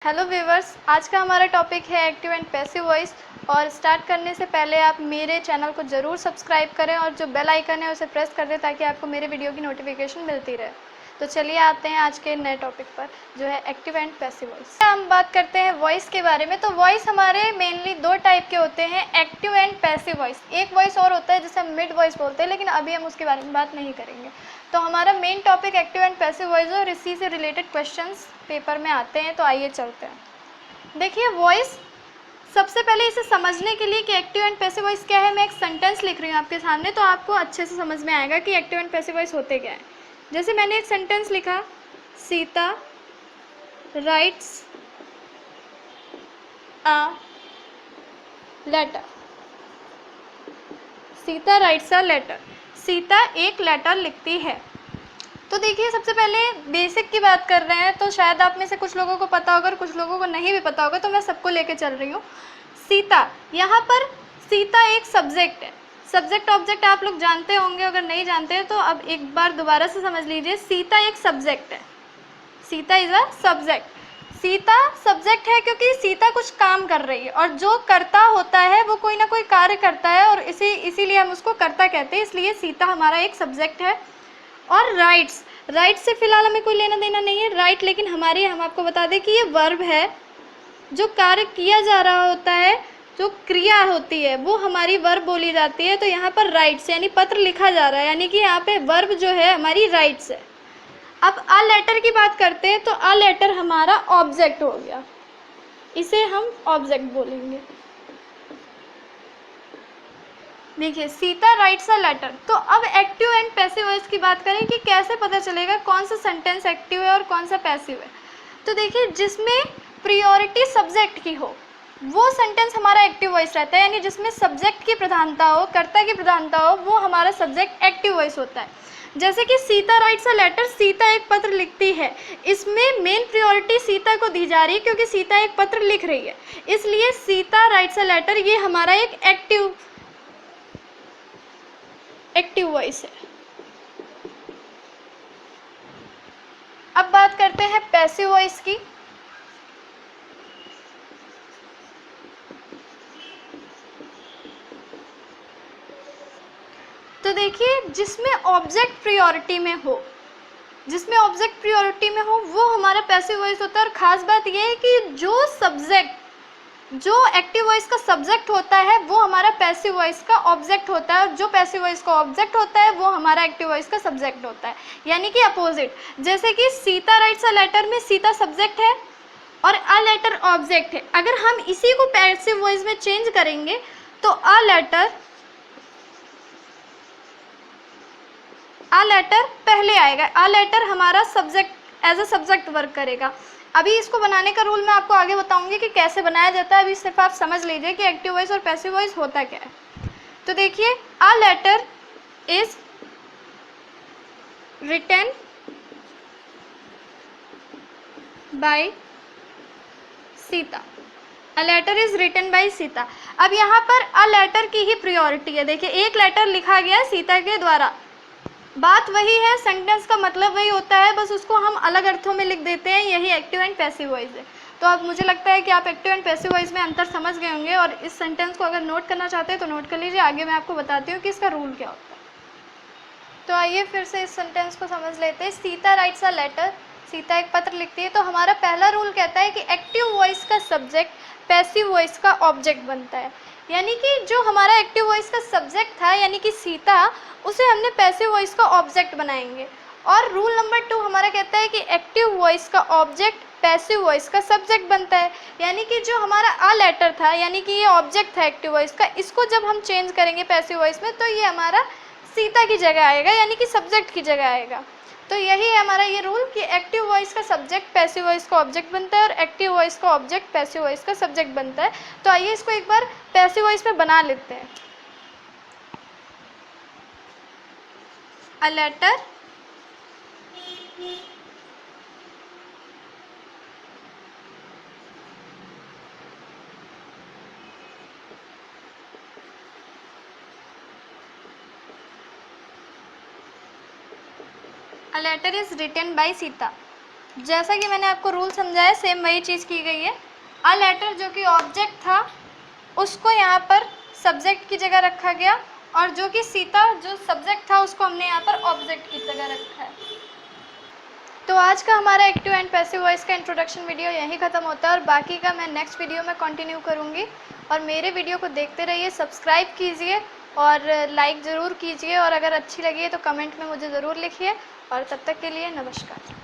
Hello viewers, आज का हमारा टॉपिक है एक्टिव एंड पैसिव वॉइस। और स्टार्ट करने से पहले आप मेरे चैनल को ज़रूर सब्सक्राइब करें और जो बेल आइकन है उसे प्रेस कर दें ताकि आपको मेरे वीडियो की नोटिफिकेशन मिलती रहे। तो चलिए आते हैं आज के नए टॉपिक पर, जो है एक्टिव एंड पैसिव वॉइस। हम बात करते हैं वॉइस के बारे में। तो वॉइस हमारे मेनली दो टाइप के होते हैं, एक्टिव एंड पैसिव वॉइस। एक वॉइस और होता है जिसे हम मिड वॉइस बोलते हैं, लेकिन अभी हम उसके बारे में बात नहीं करेंगे। तो हमारा main topic active and passive voice और इसी से रिलेटेड क्वेश्चंस पेपर में आते हैं। तो आइए चलते हैं। देखिए, वॉइस, सबसे पहले इसे समझने के लिए कि एक्टिव एंड पैसिव वॉइस क्या है, मैं एक सेंटेंस लिख रही हूँ आपके सामने, तो आपको अच्छे से समझ में आएगा कि एक्टिव एंड पैसिव वॉइस होते क्या है। जैसे मैंने एक सेंटेंस लिखा, Sita writes a letter. Sita writes a letter. Sita एक लेटर लिखती है। तो देखिए, सबसे पहले बेसिक की बात कर रहे हैं, तो शायद आप में से कुछ लोगों को पता होगा और कुछ लोगों को नहीं भी पता होगा, तो मैं सबको लेके चल रही हूँ। सीता, यहाँ पर सीता एक सब्जेक्ट है। सब्जेक्ट ऑब्जेक्ट आप लोग जानते होंगे, अगर नहीं जानते हैं तो अब एक बार दोबारा से समझ लीजिए। सीता एक सब्जेक्ट है। Sita is a subject. Sita subject है क्योंकि सीता कुछ काम कर रही है, और जो करता होता है वो कोई ना कोई कार्य करता है, और इसीलिए हम उसको कर्ता कहते हैं। इसलिए सीता हमारा एक सब्जेक्ट है। और राइट्स, राइट्स से फिलहाल हमें कोई लेना देना नहीं है। राइट लेकिन हमारी, हम आपको बता दें कि ये वर्ब है। जो कार्य किया जा रहा होता है, जो क्रिया होती है, वो हमारी वर्ब बोली जाती है। तो यहाँ पर राइट्स यानी पत्र लिखा जा रहा है, यानी कि यहाँ पे वर्ब जो है हमारी राइट्स है। अब अ लेटर की बात करते हैं, तो अ लेटर हमारा ऑब्जेक्ट हो गया, इसे हम ऑब्जेक्ट बोलेंगे। देखिए, सीता राइट्स अ लेटर। तो अब एक्टिव एंड पैसिव वॉइस की बात करें कि कैसे पता चलेगा कौन सा सेंटेंस एक्टिव है और कौन सा पैसिव है। तो देखिए, जिसमें प्रियोरिटी सब्जेक्ट की हो वो सेंटेंस हमारा एक्टिव वॉइस रहता है, यानी जिसमें सब्जेक्ट की प्रधानता हो, कर्ता की प्रधानता हो, वो हमारा सब्जेक्ट एक्टिव वॉइस होता है। जैसे कि Sita writes a letter, Sita एक पत्र लिखती है, इसमें मेन प्रियोरिटी सीता को दी जा रही है क्योंकि सीता एक पत्र लिख रही है, इसलिए सीता राइट्स अ लेटर ये हमारा एक एक्टिव वॉइस है। अब बात करते हैं पैसिव वॉइस की। तो देखिए, जिसमें ऑब्जेक्ट प्रियोरिटी में हो, जिसमें ऑब्जेक्ट प्रियोरिटी में हो वो हमारा पैसिव वॉइस होता है। और ख़ास बात यह है कि जो सब्जेक्ट, जो एक्टिव वॉइस का सब्जेक्ट होता है वो हमारा पैसिव वॉइस का ऑब्जेक्ट होता है, और जो पैसिव वॉइस का ऑब्जेक्ट होता है वो हमारा एक्टिव वॉइस का सब्जेक्ट होता है, यानी कि अपोजिट। जैसे कि सीता राइट्स अ लेटर में सीता सब्जेक्ट है और अ लेटर ऑब्जेक्ट है। अगर हम इसी को पैसिव वॉइस में चेंज करेंगे तो अ लेटर पहले आएगा। अ लेटर हमारा subject, as a subject work करेगा। अभी इसको बनाने का रूल मैं आपको आगे बताऊंगी कि कैसे बनाया जाता है। अभी सिर्फ आप समझ लीजिए कि एक्टिव वॉइस और पैसिव वॉइस होता क्या है। तो देखिए, a letter is written by Sita. A letter is written by Sita. अब यहाँ पर अ लेटर की ही प्रियोरिटी है। देखिए, एक लेटर लिखा गया सीता के द्वारा, बात वही है, सेंटेंस का मतलब वही होता है, बस उसको हम अलग अर्थों में लिख देते हैं। यही एक्टिव एंड पैसिव वॉइस है। तो अब मुझे लगता है कि आप एक्टिव एंड पैसिव वॉइस में अंतर समझ गए होंगे, और इस सेंटेंस को अगर नोट करना चाहते हैं तो नोट कर लीजिए। आगे मैं आपको बताती हूँ कि इसका रूल क्या होता है। तो आइए फिर से इस सेंटेंस को समझ लेते हैं। Sita writes a letter, Sita एक पत्र लिखती है। तो हमारा पहला रूल कहता है कि एक्टिव वॉइस का सब्जेक्ट पैसिव वॉइस का ऑब्जेक्ट बनता है, यानी कि जो हमारा एक्टिव वॉइस का सब्जेक्ट था यानी कि सीता, उसे हमने पैसिव वॉइस का ऑब्जेक्ट बनाएंगे। और रूल नंबर 2 हमारा कहता है कि एक्टिव वॉइस का ऑब्जेक्ट पैसिव वॉइस का सब्जेक्ट बनता है, यानी कि जो हमारा अ लेटर था, यानी कि ये ऑब्जेक्ट था एक्टिव वॉइस का, इसको जब हम चेंज करेंगे पैसिव वॉइस में तो ये हमारा सीता की जगह आएगा, यानी कि सब्जेक्ट की जगह आएगा। तो यही है हमारा ये रूल कि एक्टिव वॉइस का सब्जेक्ट पैसिव वॉइस का ऑब्जेक्ट बनता है, और एक्टिव वॉइस का ऑब्जेक्ट पैसिव वॉइस का सब्जेक्ट बनता है। तो आइए इसको एक बार पैसिव वॉइस में बना लेते हैं। A letter A letter is written by Sita. जैसा कि मैंने आपको रूल समझाया सेम वही चीज़ की गई है। अ लेटर जो कि ऑब्जेक्ट था उसको यहाँ पर सब्जेक्ट की जगह रखा गया, और जो कि सीता जो सब्जेक्ट था उसको हमने यहाँ पर ऑब्जेक्ट की जगह रखा है। तो आज का हमारा एक्टिव एंड पैसिव वॉइस का इंट्रोडक्शन वीडियो यहीं ख़त्म होता है, और बाकी का मैं नेक्स्ट वीडियो में कंटिन्यू करूँगी। और मेरे वीडियो को देखते रहिए, सब्सक्राइब कीजिए और लाइक ज़रूर कीजिए, और अगर अच्छी लगी है तो कमेंट में मुझे ज़रूर लिखिए। और तब तक के लिए नमस्कार।